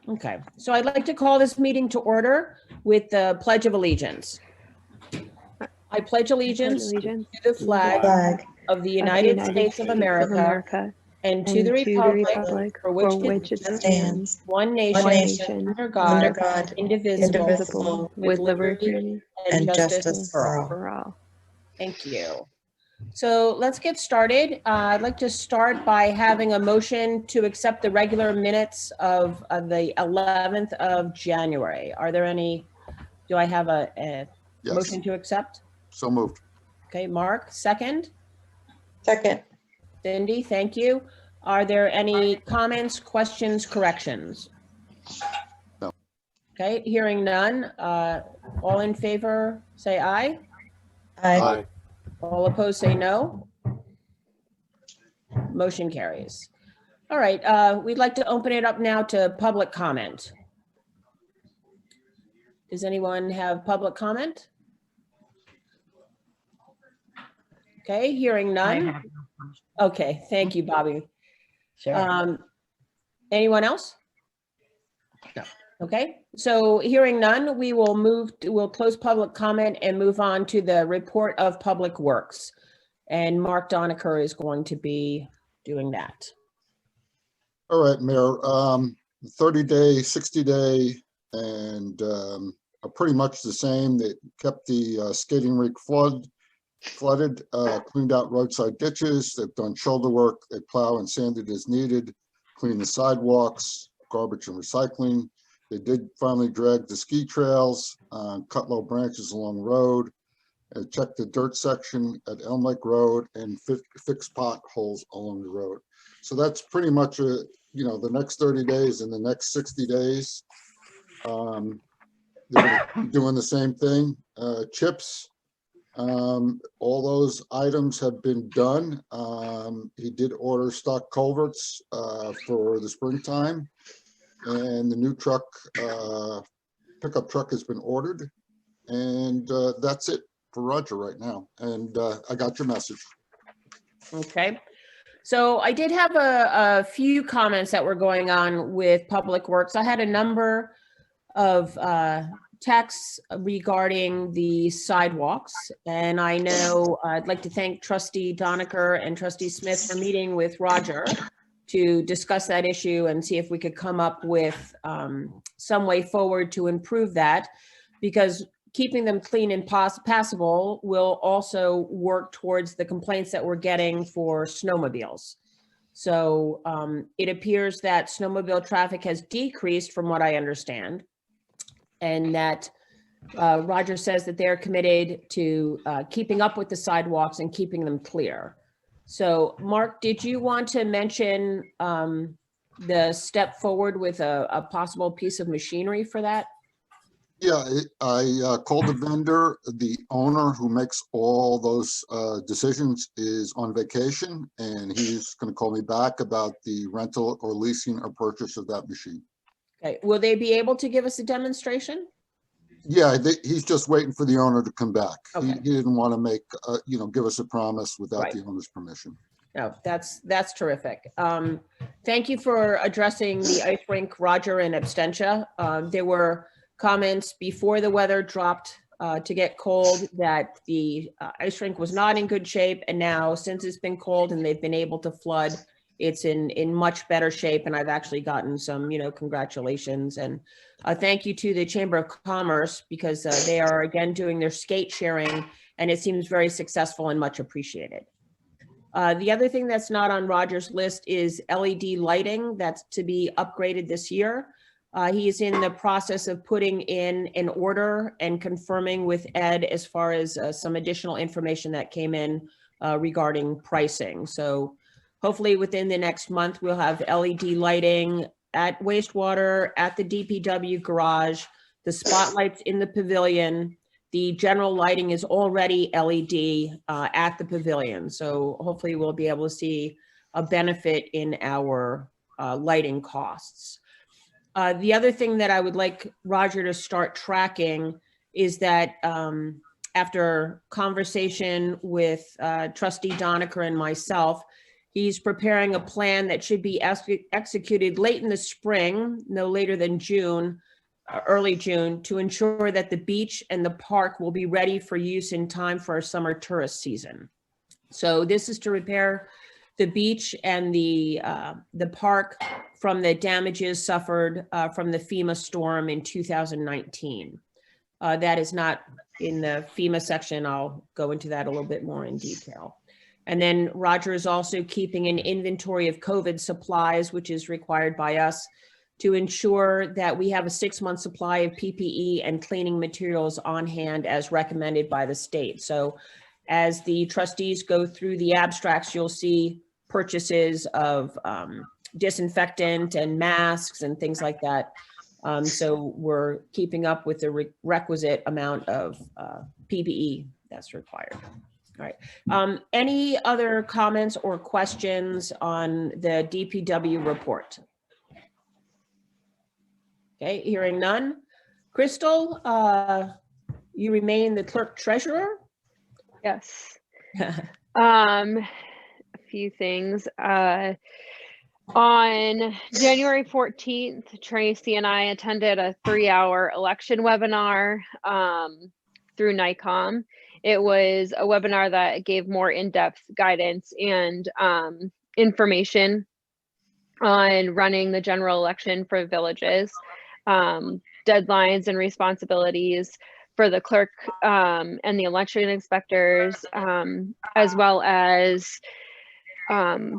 Okay, so I'd like to call this meeting to order with the Pledge of Allegiance. I pledge allegiance to the flag of the United States of America and to the republic for which it stands, one nation, under God, indivisible, with liberty and justice for all. Thank you. So let's get started. I'd like to start by having a motion to accept the regular minutes of the 11th of January. Are there any, do I have a Yes. motion to accept? So moved. Okay, Mark, second. Second. Cindy, thank you. Are there any comments, questions, corrections? No. Okay, hearing none. All in favor, say aye. Aye. All opposed, say no. Motion carries. All right, we'd like to open it up now to public comment. Does anyone have public comment? Okay, hearing none. Okay, thank you, Bobby. Sure. Anyone else? No. Okay, so hearing none, we'll close public comment and move on to the report of Public Works. And Mark Doniker is going to be doing that. All right, Mayor, 30-day, 60-day, and are pretty much the same. They kept the skating rink flooded, cleaned out roadside ditches. They've done shoulder work. They plow and sand it as needed, clean the sidewalks, garbage and recycling. They did finally drag the ski trails, cut low branches along the road, check the dirt section at Elm Lake Road, and fix potholes along the road. So that's pretty much the next 30 days and the next 60 days. They're doing the same thing. Chips, all those items have been done. He did order stock culverts for the springtime, and the new truck, pickup truck, has been ordered. And that's it for Roger right now. And I got your message. Okay. So I did have a few comments that were going on with Public Works. I had a number of texts regarding the sidewalks. And I know I'd like to thank Trustee Doniker and Trustee Smith for meeting with Roger to discuss that issue and see if we could come up with some way forward to improve that, because keeping them clean and passable will also work towards the complaints that we're getting for snowmobiles. So it appears that snowmobile traffic has decreased from what I understand, and that Roger says that they're committed to keeping up with the sidewalks and keeping them clear. So Mark, did you want to mention the step forward with a possible piece of machinery for that? Yeah, I called the vendor. The owner who makes all those decisions is on vacation, and he's going to call me back about the rental or leasing or purchase of that machine. Okay, will they be able to give us a demonstration? Yeah, he's just waiting for the owner to come back. Okay. He didn't want to make, give us a promise without Right. the owner's permission. No, that's terrific. Thank you for addressing the ice rink, Roger, and Abstentia. There were comments before the weather dropped to get cold that the ice rink was not in good shape, and now since it's been cold and they've been able to flood, it's in much better shape. And I've actually gotten some, congratulations, and thank you to the Chamber of Commerce, because they are again doing their skate sharing, and it seems very successful and much appreciated. The other thing that's not on Roger's list is LED lighting that's to be upgraded this year. He is in the process of putting in an order and confirming with Ed as far as some additional information that came in regarding pricing. So hopefully within the next month, we'll have LED lighting at wastewater, at the DPW garage, the spotlights in the pavilion. The general lighting is already LED at the pavilion. So hopefully we'll be able to see a benefit in our lighting costs. The other thing that I would like Roger to start tracking is that after conversation with Trustee Doniker and myself, He's preparing a plan that should be executed late in the spring, no later than June, early June, to ensure that the beach and the park will be ready for use in time for our summer tourist season. So this is to repair the beach and the park from the damages suffered from the FEMA storm in 2019. That is not in the FEMA section. I'll go into that a little bit more in detail. And then Roger is also keeping an inventory of COVID supplies, which is required by us to ensure that we have a 6-month supply of PPE and cleaning materials on hand as recommended by the state. So as the trustees go through the abstracts, you'll see purchases of disinfectant and masks and things like that. So we're keeping up with the requisite amount of PPE that's required. All right. Any other comments or questions on the DPW report? Okay, hearing none. Crystal, you remain the clerk treasurer? Yes. A few things. On January 14th, Tracy and I attended a 3-hour election webinar through NICOM. It was a webinar that gave more in-depth guidance and information on running the general election for villages, deadlines and responsibilities for the clerk and the election inspectors, as well as a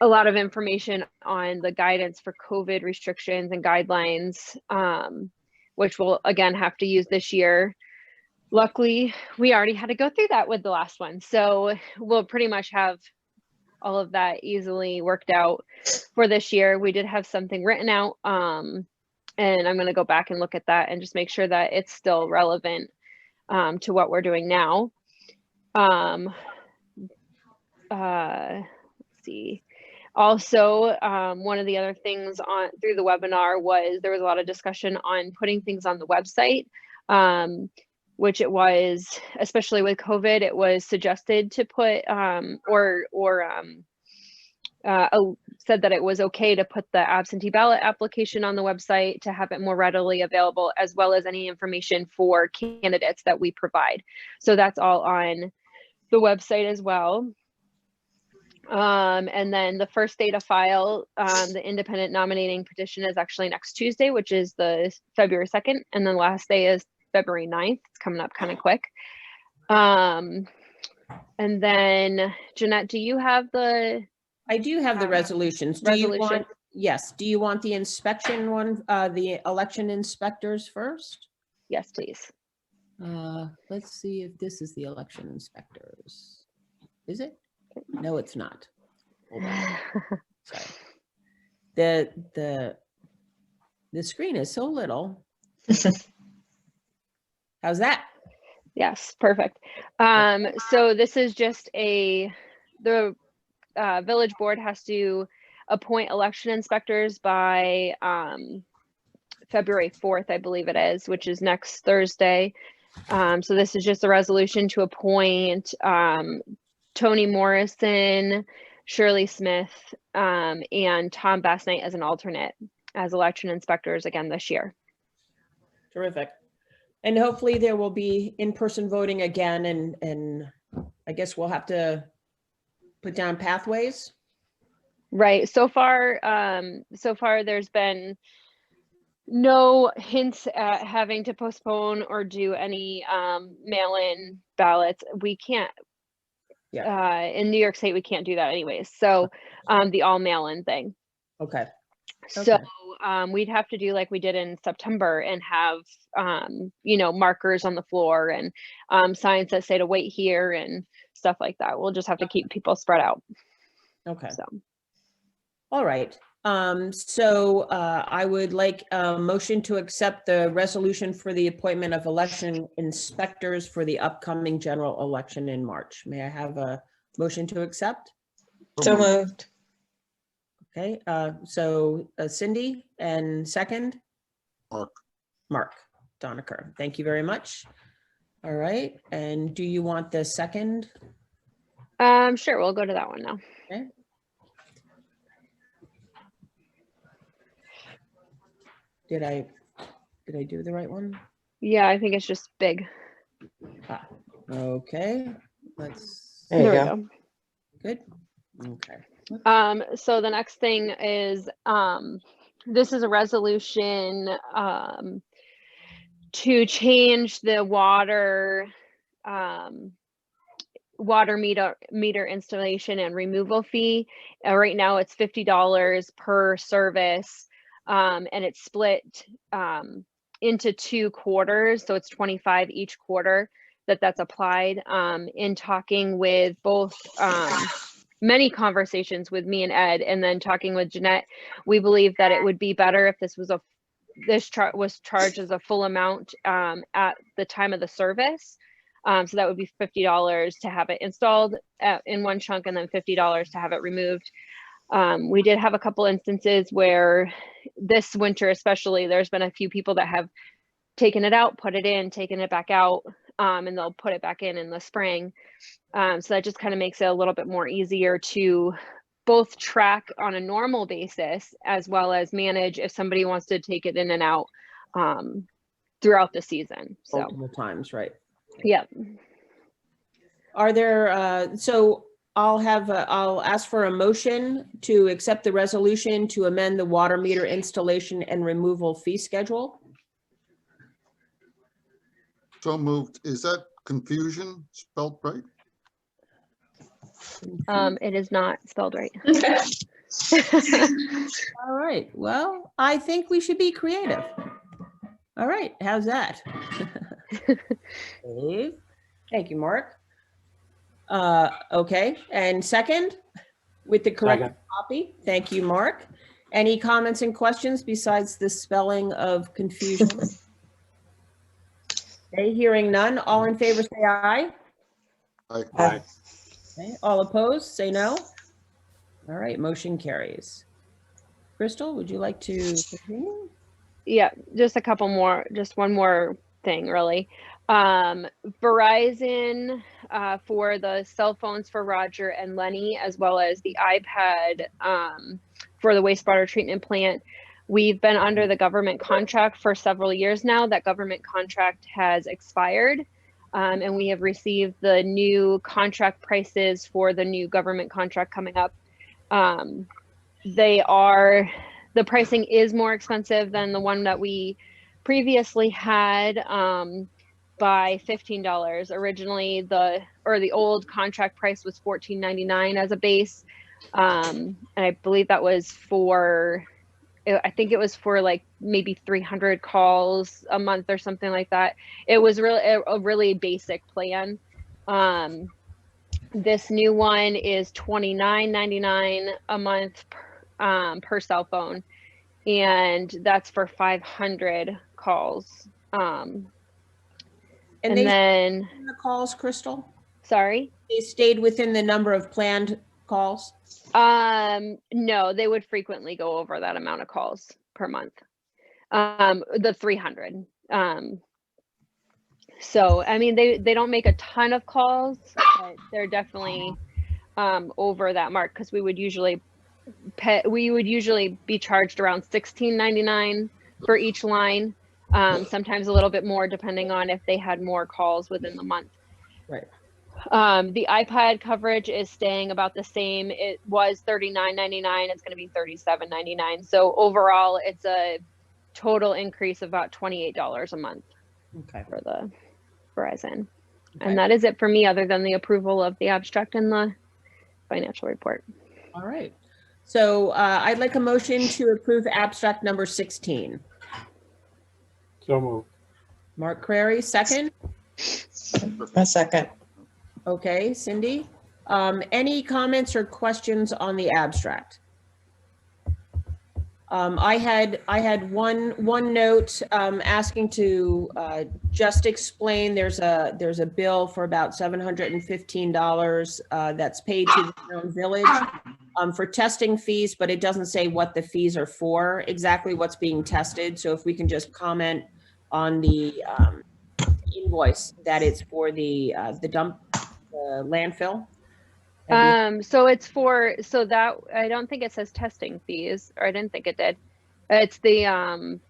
lot of information on the guidance for COVID restrictions and guidelines, which we'll again have to use this year. Luckily, we already had to go through that with the last one. So we'll pretty much have all of that easily worked out for this year. We did have something written out, and I'm going to go back and look at that and just make sure that it's still relevant to what we're doing now. Let's see. Also, one of the other things through the webinar was there was a lot of discussion on putting things on the website, which it was, especially with COVID, it was suggested to put said that it was okay to put the absentee ballot application on the website to have it more readily available, as well as any information for candidates that we provide. So that's all on the website as well. And then the first day to file the independent nominating petition is actually next Tuesday, which is the February 2nd. And then the last day is February 9th. It's coming up kind of quick. And then Jeanette, do you have the? I do have the resolutions. Do you want, yes. Do you want the inspection one, the election inspectors first? Yes, please. Let's see if this is the election inspectors. Is it? No, it's not. Hold on. Sorry. The screen is so little. How's that? Yes, perfect. So this is just the village board has to appoint election inspectors by February 4th, I believe it is, which is next Thursday. So this is just a resolution to appoint Tony Morrison, Shirley Smith, and Tom Bassnight as an alternate as election inspectors again this year. Terrific. And hopefully there will be in-person voting again, and I guess we'll have to put down pathways. Right. So far there's been no hints at having to postpone or do any mail-in ballots. We can't. Yeah. In New York State, we can't do that anyways. So the all mail-in thing. Okay. So we'd have to do like we did in September and have, markers on the floor and signs that say to wait here and stuff like that. We'll just have to keep people spread out. Okay. So. All right. I would like a motion to accept the resolution for the appointment of election inspectors for the upcoming general election in March. May I have a motion to accept? So moved. Okay, Cindy, and second? Mark Doniker. Thank you very much. All right, and do you want the second? Sure, we'll go to that one now. Okay. Did I do the right one? Yeah, I think it's just big. Ah, okay, let's, There you we go. go. good, okay. So the next thing is, this is a resolution, to change the water, water meter installation and removal fee. Right now it's $50 per service, and it's split, into 2 quarters. So it's 25 each quarter that's applied. In talking with both, many conversations with me and Ed, and then talking with Jeanette, we believe that it would be better if this was was charged as a full amount, at the time of the service. So that would be $50 to have it installed in one chunk, and then $50 to have it removed. We did have a couple instances where this winter, especially, there's been a few people that have taken it out, put it in, taken it back out, and they'll put it back in the spring. So that just kind of makes it a little bit more easier to both track on a normal basis, as well as manage if somebody wants to take it in and out, throughout the season. So, Multiple times, right? yeah. Are there, so I'll ask for a motion to accept the resolution to amend the water meter installation and removal fee schedule. So moved. Is that confusion spelled right? It is not spelled right. All right, well, I think we should be creative. All right, how's that? Dave? Thank you, Mark. Okay, and second, with the correct Second. copy. Thank you, Mark. Any comments and questions besides the spelling of confusion? Okay, hearing none. All in favor, say aye. Aye. Aye. Okay, all opposed, say no. All right, motion carries. Crystal, would you like to continue? Yeah, just a couple more, just one more thing, really. Verizon, for the cell phones for Roger and Lenny, as well as the iPad, for the wastewater treatment plant. We've been under the government contract for several years now. That government contract has expired. And we have received the new contract prices for the new government contract coming up. The pricing is more expensive than the one that we previously had, by $15. Originally, the old contract price was $14.99 as a base. And I believe that was I think it was for like maybe 300 calls a month or something like that. It was really a really basic plan. This new one is $29.99 a month per cell phone, and that's for 500 calls. And And they then, in the calls, Crystal? sorry, They stayed within the number of planned calls? no, they would frequently go over that amount of calls per month. The 300. So I mean, they don't make a ton of calls, but they're definitely over that mark, because we would usually be charged around $16.99 for each line. Sometimes a little bit more depending on if they had more calls within the month. Right. The iPad coverage is staying about the same. It was $39.99. It's going to be $37.99. So overall, it's a total increase of about $28 a month Okay. for the Verizon. Okay. And that is it for me, other than the approval of the abstract and the financial report. All right. So I'd like a motion to approve abstract number 16. So moved. Mark Crary, second. A second. Okay, Cindy. Any comments or questions on the abstract? I had one note asking to just explain. There's a bill for about $715 that's paid to the town village for testing fees, but it doesn't say what the fees are for, exactly what's being tested. So if we can just comment on the invoice that it's for the dump, the landfill. So it's so that, I don't think it says testing fees, or I didn't think it did. It's the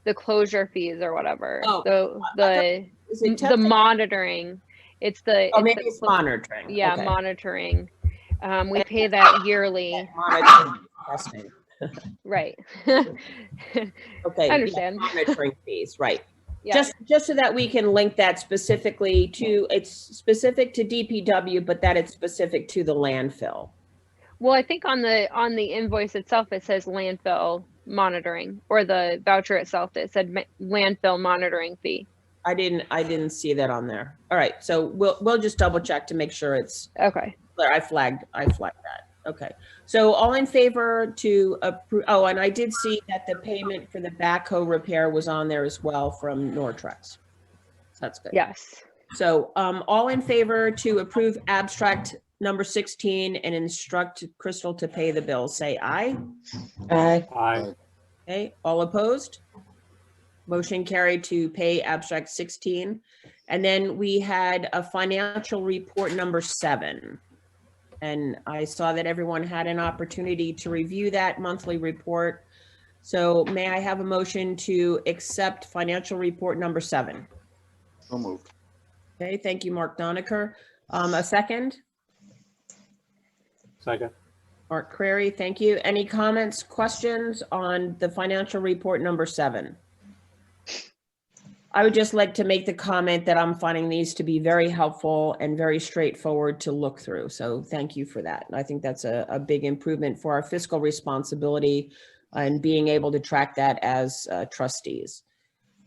the closure fees or whatever. Oh, Is it The testing? monitoring. It's the Oh, it's maybe the it's monitoring. yeah, Okay. monitoring. We pay that yearly. Monitoring, testing. Right. Okay. I understand. Yeah, monitoring fees, right. Yeah. Just so that we can link that specifically to, it's specific to DPW, but that it's specific to the landfill. Well, I think on the invoice itself it says landfill monitoring, or the voucher itself it said landfill monitoring fee. I didn't see that on there. All right, so we'll just double check to make sure it's Okay. clear. I flagged that. Okay. So all in favor to approve, oh, and I did see that the payment for the backhoe repair was on there as well from Nortrex. So that's good. Yes. So all in favor to approve abstract number 16 and instruct Crystal to pay the bill, say aye. Aye. Aye. Okay, all opposed? Motion carried to pay abstract 16. And then we had a financial report number 7. And I saw that everyone had an opportunity to review that monthly report. So may I have a motion to accept financial report number 7? So moved. Okay, thank you, Mark Doniker. A second? Second. Mark Crary, thank you. Any comments, questions on the financial report number 7? I would just like to make the comment that I'm finding these to be very helpful and very straightforward to look through. So thank you for that. I think that's a big improvement for our fiscal responsibility and being able to track that as trustees.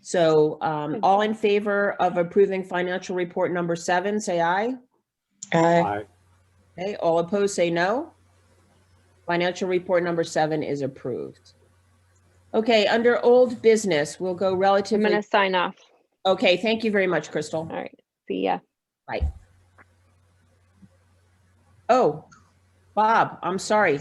So all in favor of approving financial report number 7, say aye. Aye. Aye. Okay, all opposed, say no. Financial report number 7 is approved. Okay, under old business, we'll go I'm relatively. gonna sign off. Okay, thank you very much, Crystal. All right. See ya. Bye. Oh, Bob, I'm sorry.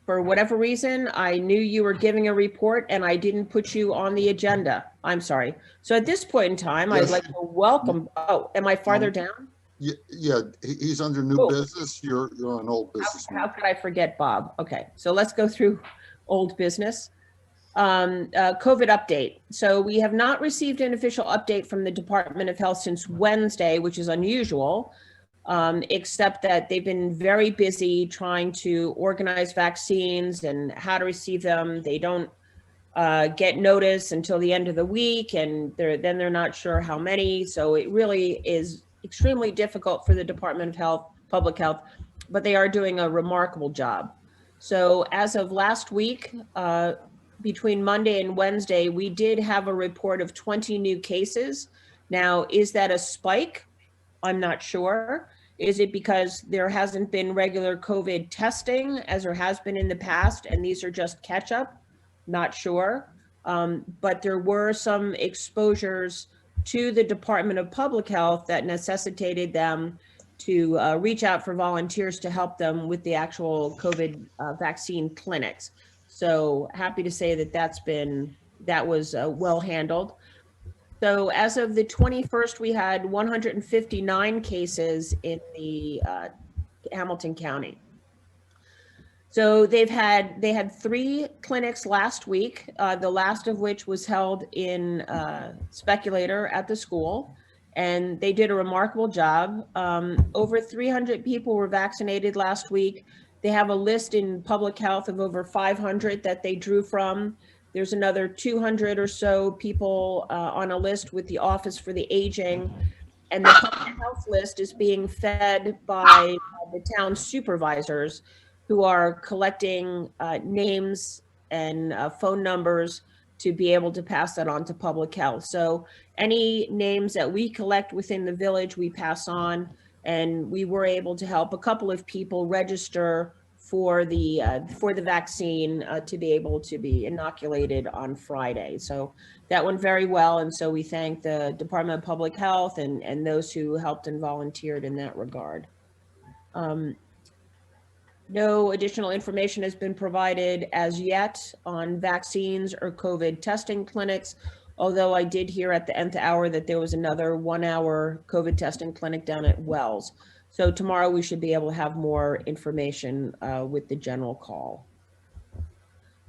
For whatever reason, I knew you were giving a report and I didn't put you on the agenda. I'm sorry. So at this point in time, I'd Yes. like to welcome, oh, am I farther down? Yeah, he's under new Oh. business. You're on old business. How could I forget Bob? Okay, so let's go through old business. COVID update. So we have not received an official update from the Department of Health since Wednesday, which is unusual, except that they've been very busy trying to organize vaccines and how to receive them. They don't get notice until the end of the week, and they're not sure how many. So it really is extremely difficult for the Department of Health, Public Health, but they are doing a remarkable job. So as of last week, between Monday and Wednesday, we did have a report of 20 new cases. Now, is that a spike? I'm not sure. Is it because there hasn't been regular COVID testing as there has been in the past, and these are just catch up? Not sure. But there were some exposures to the Department of Public Health that necessitated them to reach out for volunteers to help them with the actual COVID vaccine clinics. So happy to say that that was well handled. So as of the 21st, we had 159 cases in the Hamilton County. So they had 3 clinics last week, the last of which was held in Speculator at the school, and they did a remarkable job. Over 300 people were vaccinated last week. They have a list in public health of over 500 that they drew from. There's another 200 or so people on a list with the Office for the Aging. And the public health list is being fed by the town supervisors who are collecting names and phone numbers to be able to pass that on to public health. So any names that we collect within the village, we pass on. And we were able to help a couple of people register for the vaccine to be able to be inoculated on Friday. So that went very well. And so we thank the Department of Public Health and those who helped and volunteered in that regard. No additional information has been provided as yet on vaccines or COVID testing clinics, although I did hear at the nth hour that there was another 1-hour COVID testing clinic down at Wells. So tomorrow we should be able to have more information with the general call.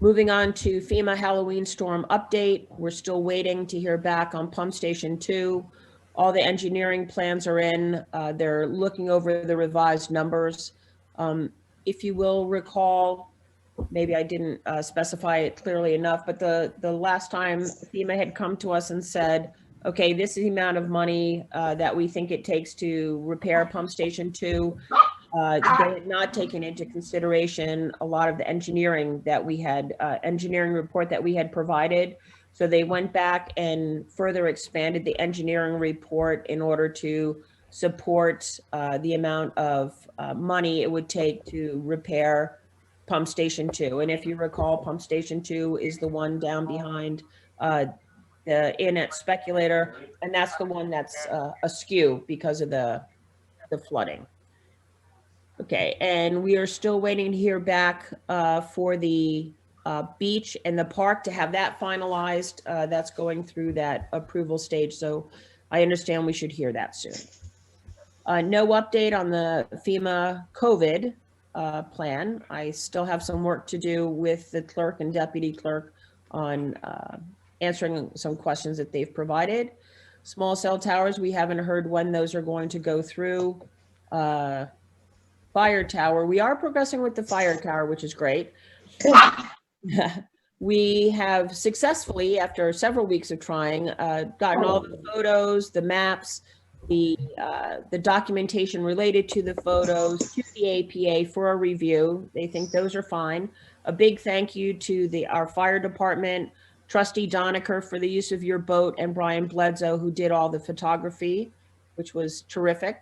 Moving on to FEMA Halloween storm update. We're still waiting to hear back on Pump Station 2. All the engineering plans are in. They're looking over the revised numbers. If you will recall, maybe I didn't specify it clearly enough, but the last time FEMA had come to us and said, okay, this is the amount of money that we think it takes to repair Pump Station 2. They had not taken into consideration a lot of the engineering that we had, engineering report that we had provided. So they went back and further expanded the engineering report in order to support the amount of money it would take to repair Pump Station 2. And if you recall, Pump Station 2 is the one down behind the inn at Speculator, and that's the one that's askew because of the flooding. Okay, and we are still waiting to hear back for the beach and the park to have that finalized. That's going through that approval stage, so I understand we should hear that soon. No update on the FEMA COVID plan. I still have some work to do with the clerk and deputy clerk on answering some questions that they've provided. Small cell towers, we haven't heard when those are going to go through. Fire tower, we are progressing with the fire tower, which is great. We have successfully, after several weeks of trying, gotten all the photos, the maps, the documentation related to the photos to the APA for a review. They think those are fine. A big thank you to our fire department, Trustee Doniker for the use of your boat, and Brian Bledsoe, who did all the photography, which was terrific.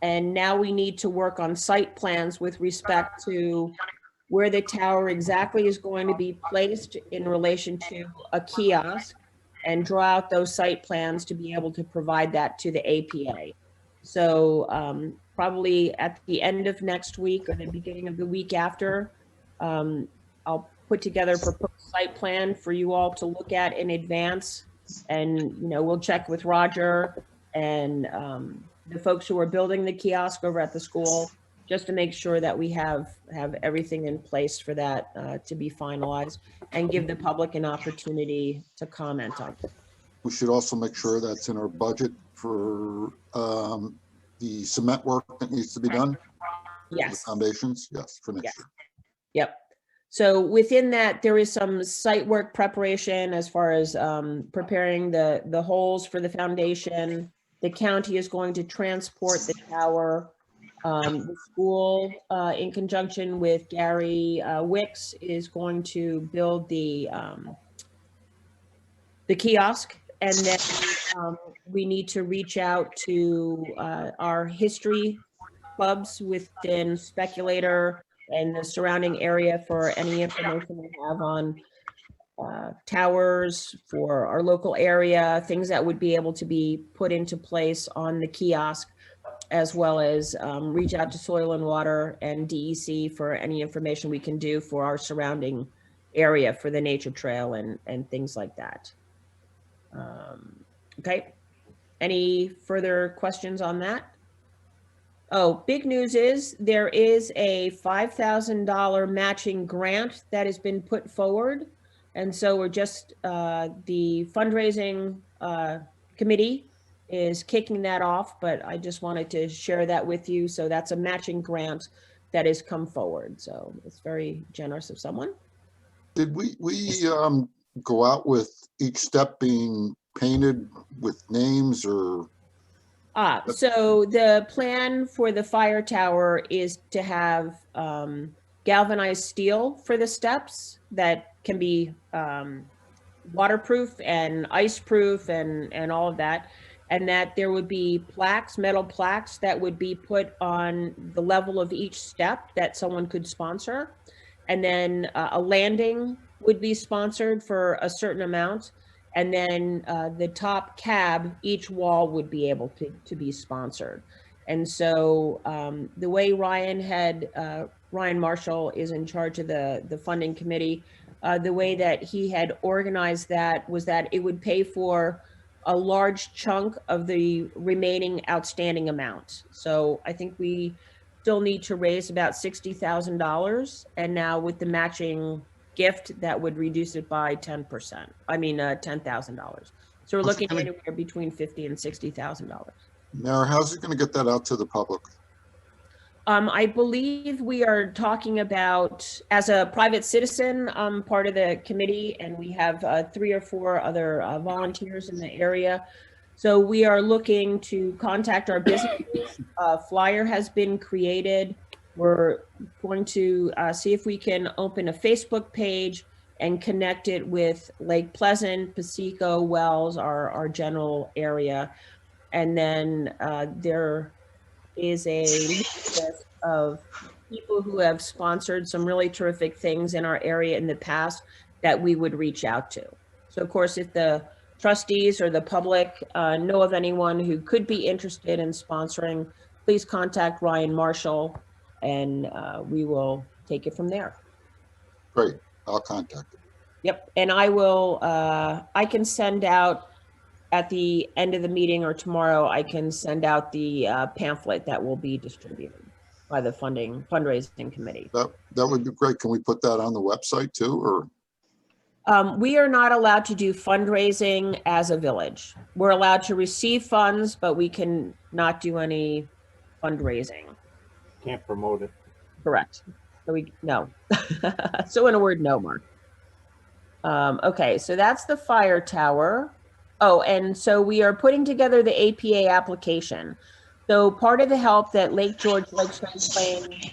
And now we need to work on site plans with respect to where the tower exactly is going to be placed in relation to a kiosk, and draw out those site plans to be able to provide that to the APA. So probably at the end of next week or the beginning of the week after, I'll put together a proposed site plan for you all to look at in advance. And, we'll check with Roger and the folks who are building the kiosk over at the school, just to make sure that we have everything in place for that to be finalized, and give the public an opportunity to comment on it. We should also make sure that's in our budget for the cement work that needs to be done. Yes. The foundations, yes, for next Yes. year. Yep. So within that, there is some site work preparation as far as preparing the holes for the foundation. The county is going to transport the tower. The school, in conjunction with Gary Wicks, is going to build the kiosk, and then we need to reach out to our history clubs within Speculator and the surrounding area for any information we have on towers for our local area, things that would be able to be put into place on the kiosk, as well as reach out to Soil and Water and DEC for any information we can do for our surrounding area for the nature trail and things like that. Okay, any further questions on that? Oh, big news is there is a $5,000 matching grant that has been put forward. And so we're just, the fundraising committee is kicking that off, but I just wanted to share that with you. So that's a matching grant that has come forward. So it's very generous of someone. Did we go out with each step being painted with names or? So the plan for the fire tower is to have galvanized steel for the steps that can be waterproof and ice-proof and all of that. And that there would be plaques, metal plaques that would be put on the level of each step that someone could sponsor. And then a landing would be sponsored for a certain amount. And then the top cab, each wall would be able to be sponsored. And so the way Ryan Marshall is in charge of the funding committee, the way that he had organized that was that it would pay for a large chunk of the remaining outstanding amount. So I think we still need to raise about $60,000. And now with the matching gift that would reduce it by 10%. I mean, $10,000. So we're How's it looking gonna- anywhere between $50,000 and $60,000. Mayor, how's it going to get that out to the public? I believe we are talking about, as a private citizen, part of the committee, and we have 3 or 4 other volunteers in the area. So we are looking to contact our businesses. A flyer has been created. We're going to see if we can open a Facebook page and connect it with Lake Pleasant, Paseco, Wells, our general area. And then there is a list of people who have sponsored some really terrific things in our area in the past that we would reach out to. So of course, if the trustees or the public know of anyone who could be interested in sponsoring, please contact Ryan Marshall and we will take it from there. Great, I'll contact him. Yep, and I will, I can send out at the end of the meeting or tomorrow, I can send out the pamphlet that will be distributed by the fundraising committee. That would be great. Can we put that on the website too, or? We are not allowed to do fundraising as a village. We're allowed to receive funds, but we can not do any fundraising. Can't promote it. Correct. So no. So in a word, no, Mark. Okay, so that's the fire tower. Oh, and so we are putting together the APA application. So part of the help that Lake George Lake Champlain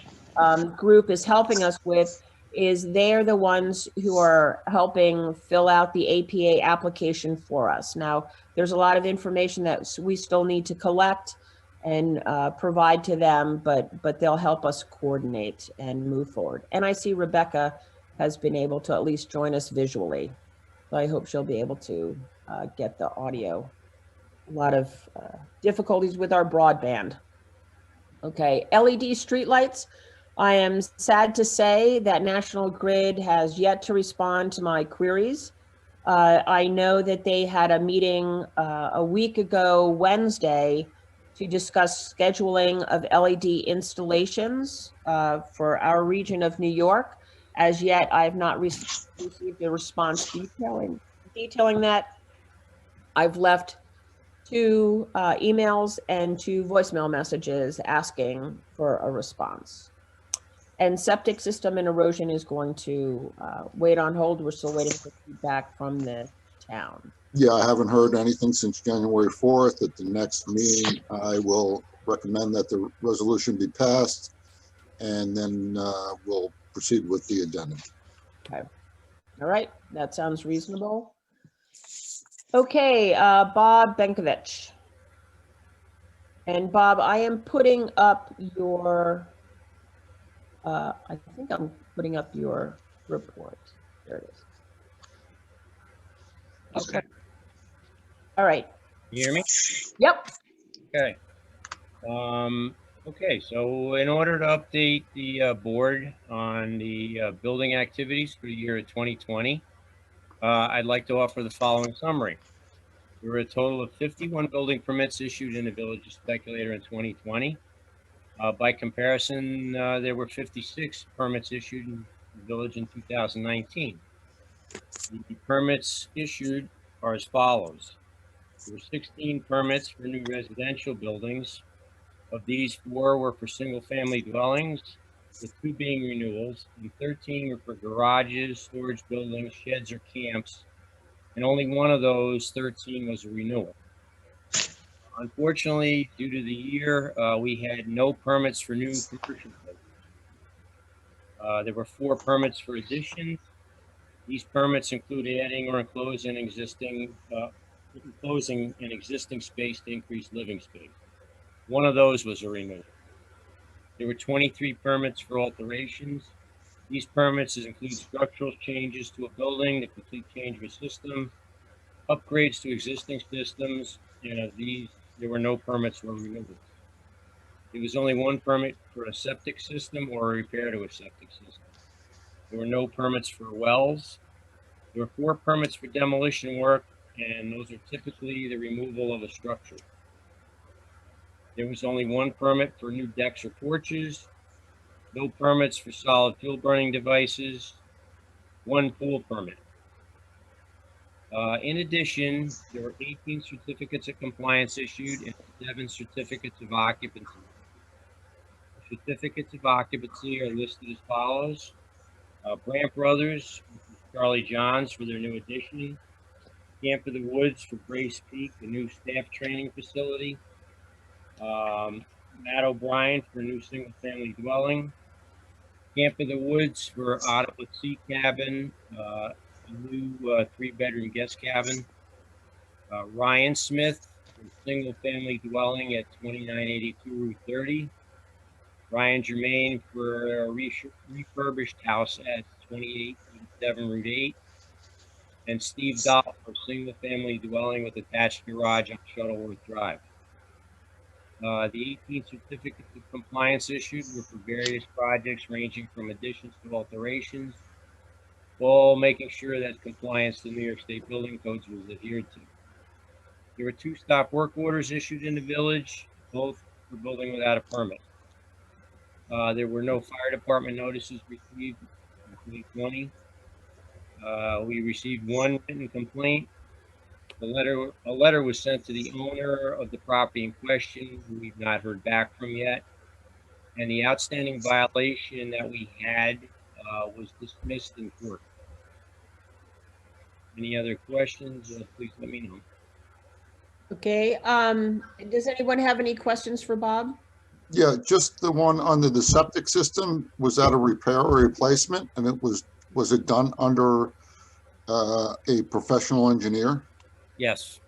group is helping us with is they're the ones who are helping fill out the APA application for us. Now, there's a lot of information that we still need to collect and provide to them, but they'll help us coordinate and move forward. And I see Rebecca has been able to at least join us visually. So I hope she'll be able to get the audio. A lot of difficulties with our broadband. Okay, LED streetlights. I am sad to say that National Grid has yet to respond to my queries. I know that they had a meeting a week ago, Wednesday, to discuss scheduling of LED installations for our region of New York. As yet, I have not received a response detailing that. I've left 2 emails and 2 voicemail messages asking for a response. And septic system and erosion is going to wait on hold. We're still waiting for feedback from the town. Yeah, I haven't heard anything since January 4th. At the next meeting, I will recommend that the resolution be passed, and then we'll proceed with the addendum. Okay. All right, that sounds reasonable. Okay, Bob Benkovich. And Bob, I am putting up your, I think I'm putting up your report. There it is. Okay. All right. You hear me? Yep. Okay. Okay, so in order to update the board on the building activities for the year of 2020, I'd like to offer the following summary. There were a total of 51 building permits issued in the village of Speculator in 2020. By comparison, there were 56 permits issued in the village in 2019. The permits issued are as follows. There were 16 permits for new residential buildings. Of these, 4 were for single-family dwellings, with 2 being renewals, and 13 were for garages, storage buildings, sheds, or camps, and only one of those 13 was a renewal. Unfortunately, due to the year, we had no permits for new commercial buildings. There were 4 permits for additions. These permits include adding or enclosing an existing space to increase living space. One of those was a renewal. There were 23 permits for alterations. These permits include structural changes to a building, the complete change of a system, upgrades to existing systems, and of these, there were no permits for renewals. There was only 1 permit for a septic system or a repair to a septic system. There were no permits for wells. There were 4 permits for demolition work, and those are typically the removal of a structure. There was only 1 permit for new decks or porches, no permits for solid fuel burning devices, 1 pool permit. In addition, there were 18 certificates of compliance issued and 7 certificates of occupancy. The certificates of occupancy are listed as follows. Brandt Brothers, which is Charlie Johns for their new addition. Camp of the Woods for Grace Peak, a new staff training facility. Matt O'Brien for a new single-family dwelling. Camp of the Woods for Ottawa Sea Cabin, a new 3-bedroom guest cabin. Ryan Smith for single-family dwelling at 2982 Route 30. Ryan Germain for a refurbished house at 2887 Route 8. And Steve Dahl for single-family dwelling with attached garage on Shuttleworth Drive. The 18 certificates of compliance issued were for various projects ranging from additions to alterations, all making sure that compliance to New York State building codes was adhered to. There were 2 stop work orders issued in the village, both for building without a permit. There were no fire department notices received in 2020. We received 1 written complaint. A letter was sent to the owner of the property in question, who we've not heard back from yet. And the outstanding violation that we had was dismissed in court. Any other questions? Please let me know. Okay, does anyone have any questions for Bob? Yeah, just the one under the septic system, was that a repair or replacement? And was it done under a professional engineer? Yes,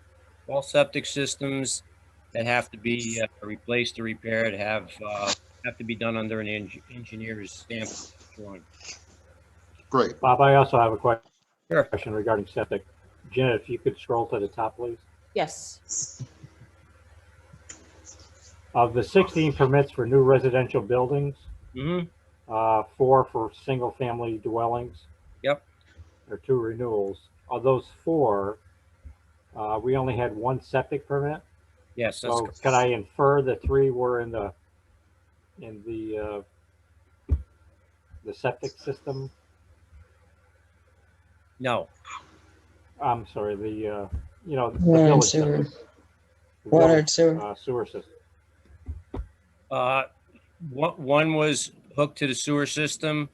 all septic systems that have to be replaced or repaired have to be done under an engineer's stamp drawing. Great. Bob, I also have a Sure. question regarding septic. Janet, if you could scroll to the top, please. Yes. Of the 16 permits for new residential buildings, Mm-hmm. 4 for single-family dwellings. Yep. Or 2 renewals. Of those 4, we only had 1 septic permit. Yes. That's So correct. can I infer the 3 were in the septic system? No. I'm sorry, the Water and village sewer. system. The Water village, and sewer. sewer system. One was hooked to the sewer system.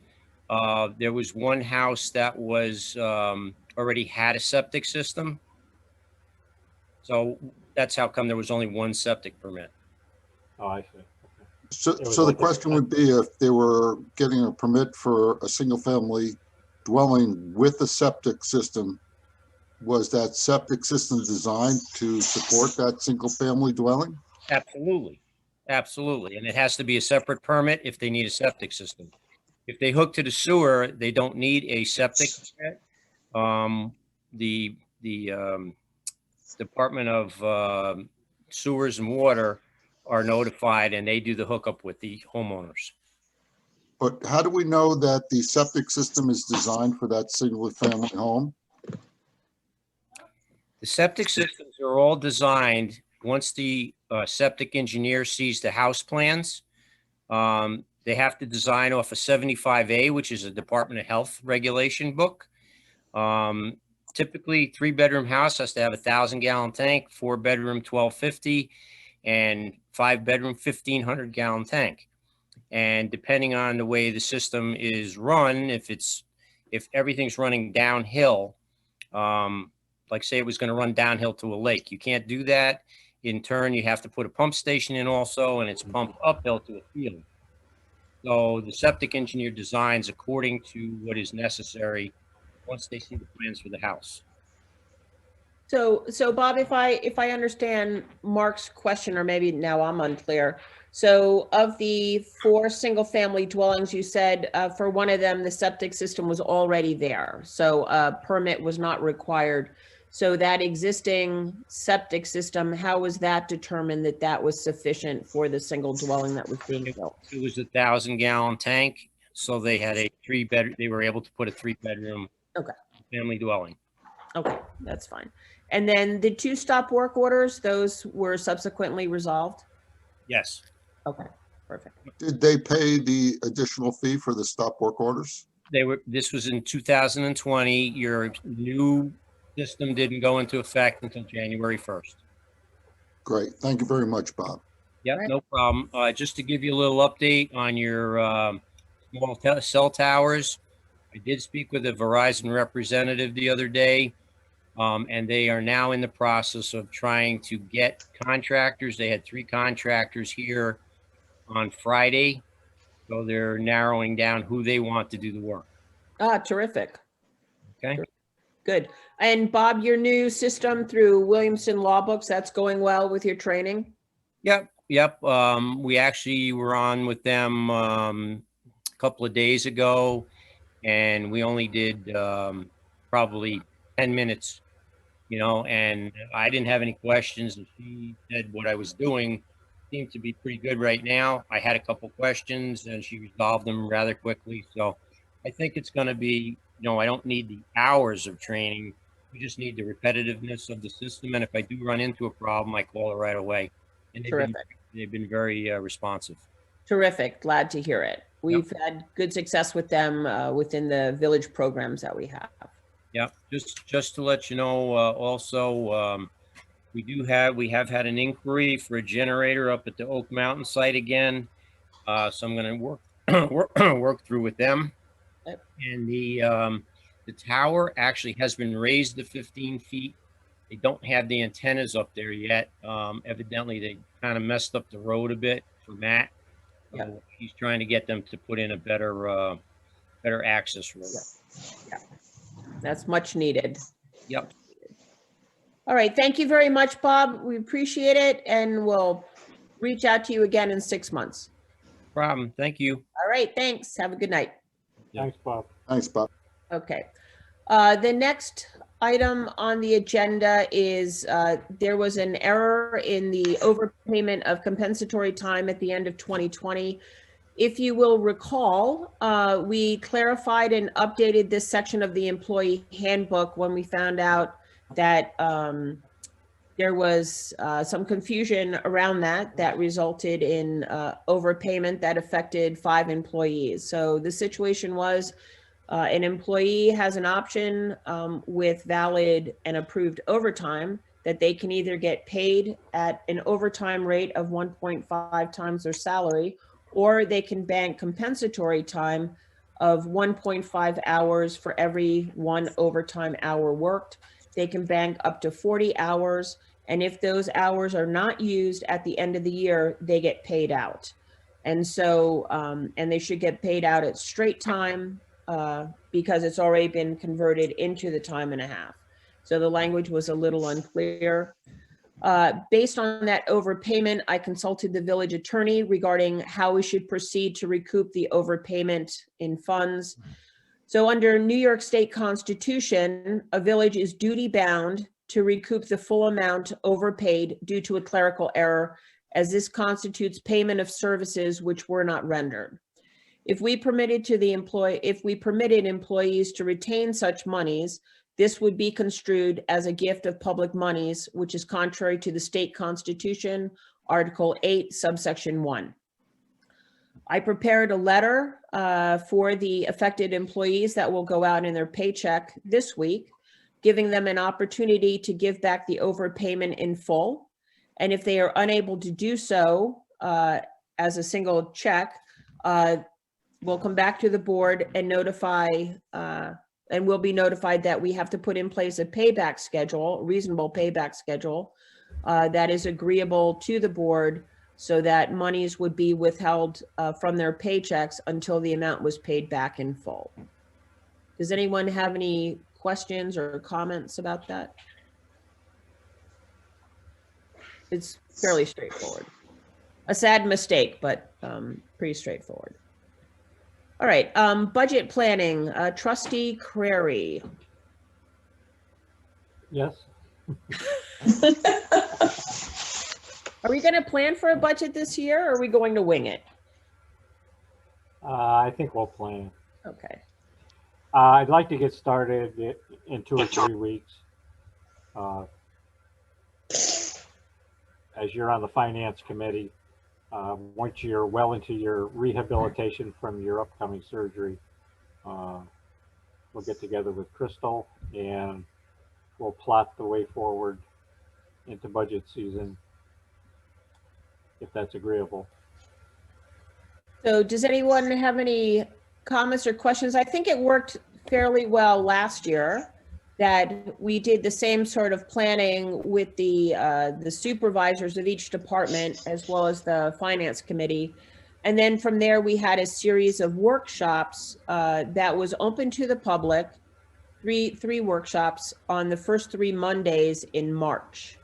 There was 1 house that was already had a septic system. So that's how come there was only 1 septic permit. Oh, I see. So, It was so the like a- question would be if they were getting a permit for a single-family dwelling with a septic system, was that septic system designed to support that single-family dwelling? Absolutely. Absolutely. And it has to be a separate permit if they need a septic system. If they hook to the sewer, they don't need a septic permit. The Department of Sewers and Water are notified and they do the hookup with the homeowners. But how do we know that the septic system is designed for that single-family home? The septic systems are all designed, once the septic engineer sees the house plans, they have to design off a 75A, which is a Department of Health regulation book. Typically, 3-bedroom house has to have a 1,000-gallon tank, 4-bedroom 1,250, and 5-bedroom 1,500-gallon tank. And depending on the way the system is run, if everything's running downhill, like say it was going to run downhill to a lake, you can't do that. In turn, you have to put a pump station in also, and it's pumped uphill to a field. So the septic engineer designs according to what is necessary once they see the plans for the house. So Bob, if I understand Mark's question, or maybe now I'm unclear. So of the 4 single-family dwellings, you said for one of them, the septic system was already there. So a permit was not required. So that existing septic system, how was that determined that that was sufficient for the single dwelling that was being built? It was a 1,000-gallon tank, so they had a 3-bed. They were able to put a 3-bedroom Okay. family dwelling. Okay, that's fine. And then the 2 stop work orders, those were subsequently resolved? Yes. Okay, perfect. Did they pay the additional fee for the stop work orders? this was in 2020. Your new system didn't go into effect until January 1st. Great. Thank you very much, Bob. Yep, Right. no problem. Just to give you a little update on your small cell towers, I did speak with a Verizon representative the other day, and they are now in the process of trying to get contractors. They had 3 contractors here on Friday, so they're narrowing down who they want to do the work. Ah, terrific. Okay. Good. And Bob, your new system through Williamson Law Books, that's going well with your training? Yep. We actually were on with them a couple of days ago, and we only did probably 10 minutes, and I didn't have any questions, and she said what I was doing seemed to be pretty good right now. I had a couple questions, and she resolved them rather quickly. So I think it's going to be, I don't need the hours of training. We just need the repetitiveness of the system. And if I do run into a problem, I call her right away. And Terrific. they've been very responsive. Terrific. Glad to hear it. We've had good success with them within the village programs that we have. Yeah, just to let you know, also, we have had an inquiry for a generator up at the Oak Mountain site again. So I'm going to work through with them. Yep. And the tower actually has been raised to 15 feet. They don't have the antennas up there yet. Evidently, they kind of messed up the road a bit for Matt. Yep. So he's trying to get them to put in a better access road. Yep. That's much needed. Yep. All right. Thank you very much, Bob. We appreciate it. And we'll reach out to you again in 6 months. Problem. Thank you. All right. Thanks. Have a good night. Thanks, Bob. Thanks, Bob. Okay. The next item on the agenda is there was an error in the overpayment of compensatory time at the end of 2020. If you will recall, we clarified and updated this section of the employee handbook when we found out that there was some confusion around that resulted in overpayment that affected 5 employees. So the situation was an employee has an option with valid and approved overtime that they can either get paid at an overtime rate of 1.5 times their salary, or they can bank compensatory time of 1.5 hours for every 1 overtime hour worked. They can bank up to 40 hours. And if those hours are not used at the end of the year, they get paid out. And so, and they should get paid out at straight time because it's already been converted into the time and a half. So the language was a little unclear. Based on that overpayment, I consulted the village attorney regarding how we should proceed to recoup the overpayment in funds. So under New York State Constitution, a village is duty bound to recoup the full amount overpaid due to a clerical error, as this constitutes payment of services which were not rendered. If we permitted employees to retain such monies, this would be construed as a gift of public monies, which is contrary to the state constitution, Article 8, subsection 1. I prepared a letter for the affected employees that will go out in their paycheck this week, giving them an opportunity to give back the overpayment in full. And if they are unable to do so as a single check, we'll come back to the board and notify and we'll be notified that we have to put in place a payback schedule, reasonable payback schedule that is agreeable to the board so that monies would be withheld from their paychecks until the amount was paid back in full. Does anyone have any questions or comments about that? It's fairly straightforward. A sad mistake, but pretty straightforward. All right, budget planning, Trustee Crary. Yes. Are we going to plan for a budget this year, or are we going to wing it? I think we'll plan. Okay. I'd like to get started in 2 or 3 weeks. As you're on the finance committee, once you're well into your rehabilitation from your upcoming surgery, we'll get together with Crystal and we'll plot the way forward into budget season, if that's agreeable. So does anyone have any comments or questions? I think it worked fairly well last year, that we did the same sort of planning with the supervisors of each department as well as the finance committee. And then from there, we had a series of workshops that was open to the public, three workshops on the first 3 Mondays in March.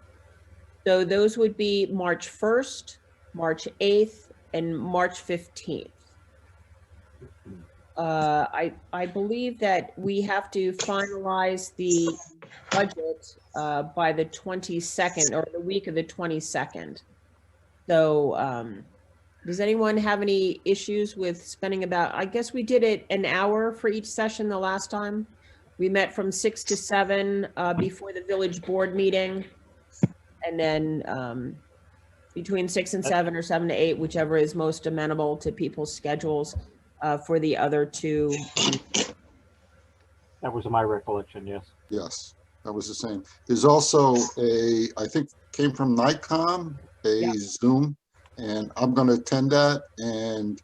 So those would be March 1st, March 8th, and March 15th. I believe that we have to finalize the budget by the 22nd, or the week of the 22nd. So does anyone have any issues with spending about, I guess we did it an hour for each session the last time. We met from 6 to 7 before the village board meeting. And then between 6 and 7 or 7 to 8, whichever is most amenable to people's schedules for the other 2. That was my recollection, yes. Yes, that was the same. There's also I think came from NICOM, Yeah. Zoom, and I'm going to attend that, and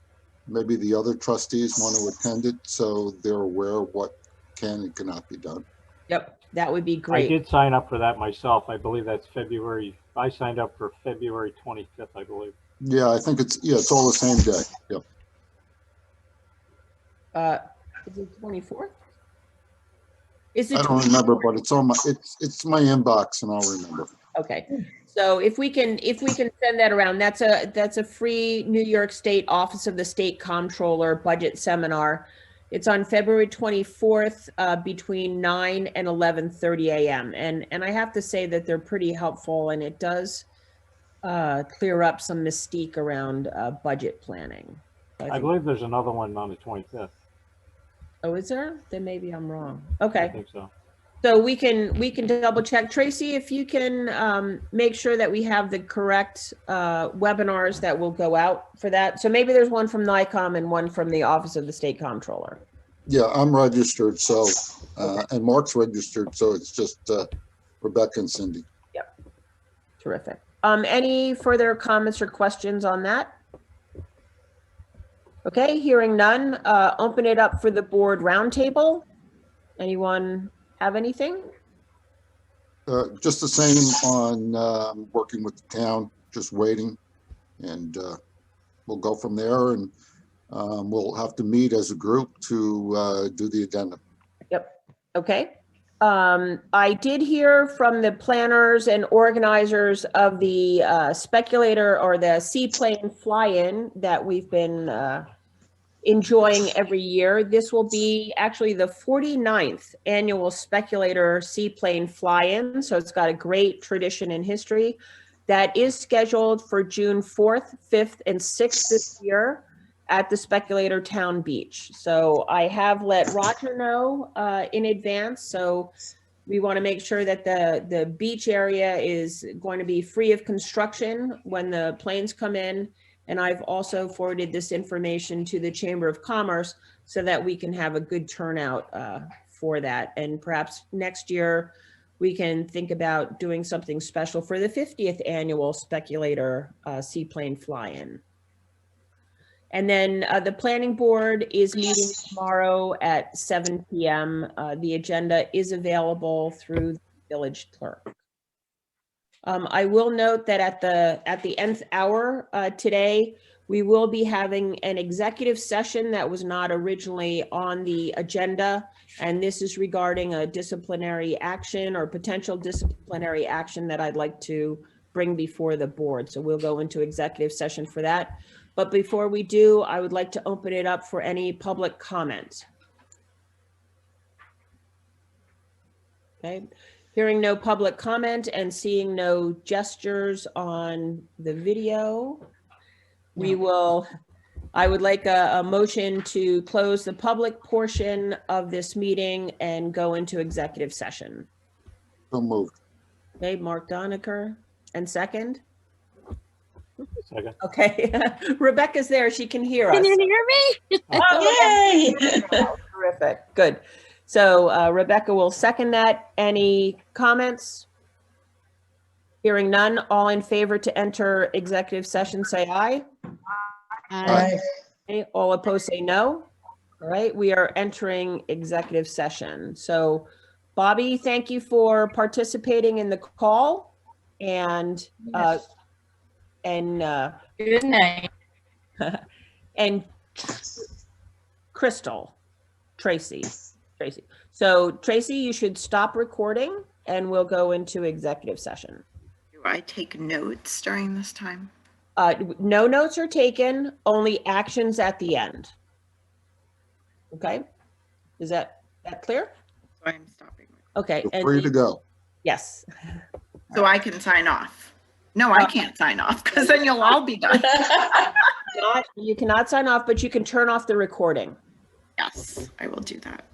maybe the other trustees want to attend it, so they're aware of what can and cannot be done. Yep, that would be I great. did sign up for that myself. I believe that's February. I signed up for February 25th, I believe. Yeah, I think it's all the same day. Yep. Is it 24th? Is it? I don't remember, but it's on it's my inbox, and I'll remember. Okay, so if we can send that around, that's a free New York State Office of the State Comptroller budget seminar. It's on February 24th between 9 and 11:30 a.m. And I have to say that they're pretty helpful, and it does clear up some mystique around budget planning. I believe there's another one on the 25th. Oh, is there? Then maybe I'm wrong. I Okay. think so. So we can double check. Tracy, if you can make sure that we have the correct webinars that will go out for that. So maybe there's one from NICOM and one from the Office of the State Comptroller. Yeah, I'm registered, so and Mark's registered, so it's just Rebecca and Cindy. Yep. Terrific. Any further comments or questions on that? Okay, hearing none, open it up for the board roundtable. Anyone have anything? Just the same on working with the town, just waiting, and we'll go from there, and we'll have to meet as a group to do the addendum. Yep. Okay. I did hear from the planners and organizers of the Speculator, or the seaplane fly-in, that we've been enjoying every year. This will be actually the 49th annual Speculator seaplane fly-in. So it's got a great tradition and history. That is scheduled for June 4th, 5th, and 6th this year at the Speculator Town Beach. So I have let Roger know in advance. So we want to make sure that the beach area is going to be free of construction when the planes come in. And I've also forwarded this information to the Chamber of Commerce so that we can have a good turnout for that. And perhaps next year we can think about doing something special for the 50th annual Speculator seaplane fly-in. And then the planning board is meeting tomorrow at 7 p.m. The agenda is available through the village clerk. I will note that at the nth hour today, we will be having an executive session that was not originally on the agenda. And this is regarding a disciplinary action or potential disciplinary action that I'd like to bring before the board. So we'll go into executive session for that. But before we do, I would like to open it up for any public comment. Okay. Hearing no public comment and seeing no gestures on the video, I would like a motion to close the public portion of this meeting and go into executive session. So moved. Okay, Mark Doniker, and second? Second. Okay, Rebecca's there, she can hear us. Can you hear me? Oh, Yay! Terrific, good. So Rebecca will second that. Any comments? Hearing none, all in favor to enter executive session, say aye. Aye. Okay, all opposed, say no. All right, we are entering executive session. So Bobby, thank you for participating in the call and Good night. and Crystal, Tracy. So Tracy, you should stop recording and we'll go into executive session. Do I take notes during this time? No notes are taken, only actions at the end. Okay, is that clear? So I'm stopping. Okay. You're and free to go. Yes. So I can sign off. No, I can't sign off because then you'll all be done. You cannot sign off, but you can turn off the recording. Yes, I will do that.